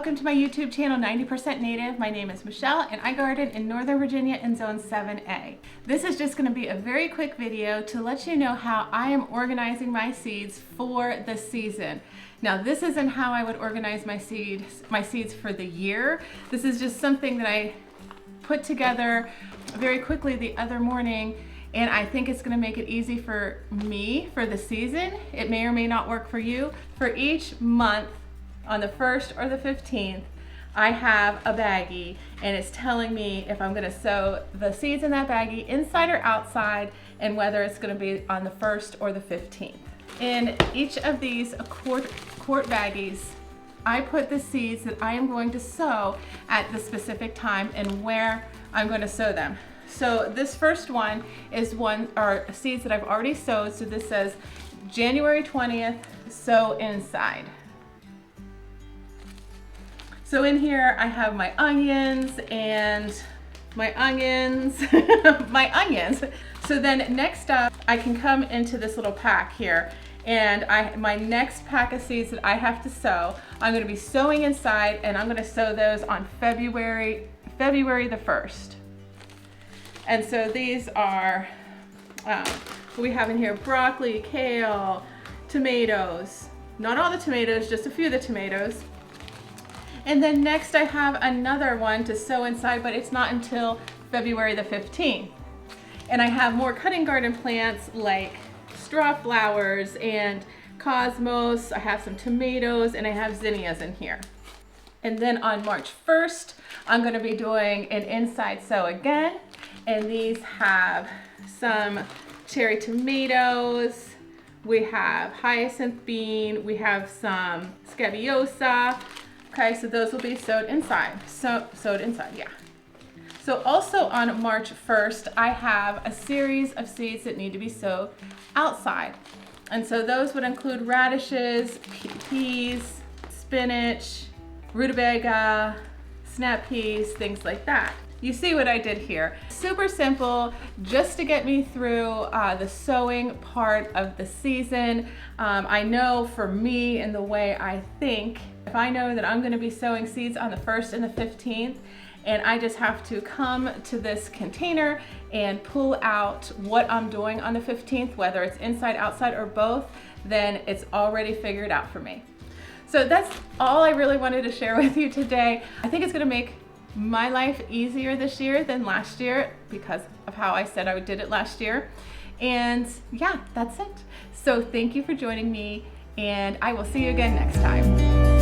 welcome to my YouTube channel, 90% Native. My name is Michelle and I garden in Northern Virginia in Zone 7A. This is just going to be a very quick video to let you know how I am organizing my seeds for the season. Now this isn't how I would organize my seeds for the year. This is just something that I put together very quickly the other morning, and I think it's going to make it easy for me for the season. It may or may not work for you. For each month, on the 1st or the 15th, I have a baggie and it's telling me if I'm going to sow the seeds in that baggie inside or outside, and whether it's going to be on the 1st or the 15th. In each of these quart baggies, I put the seeds that I am going to sow at the specific time and where I'm going to sow them. So this first one is seeds that I've already sowed. So this says January 20th, sow inside. So in here I have my onions and my onions. So then next up, I can come into this little pack here, and my next pack of seeds that I have to sow, I'm going to be sowing inside, and I'm going to sow those on February the 1st. And so these are, we have in here broccoli, kale, tomatoes. Not all the tomatoes, just a few of the tomatoes. And then next I have another one to sow inside, but it's not until February the 15th. And I have more cutting garden plants like straw flowers and cosmos. I have some tomatoes and I have zinnias in here. And then on March 1st, I'm going to be doing an inside sow again. And these have some cherry tomatoes. We have hyacinth bean. We have some scabiosa. Okay, so those will be sowed inside. Sowed inside, yeah. So also on March 1st, I have a series of seeds that need to be sowed outside. And so those would include radishes, peas, spinach, rutabaga, snap peas, things like that. You see what I did here. Super simple, just to get me through the sowing part of the season. I know for me and the way I think, if I know that I'm going to be sowing seeds on the 1st and the 15th, and I just have to come to this container and pull out what I'm doing on the 15th, whether it's inside, outside, or both, then it's already figured out for me. So that's all I really wanted to share with you today. I think it's going to make my life easier this year than last year because of how I said I did it last year. And yeah, that's it. So thank you for joining me, and I will see you again next time.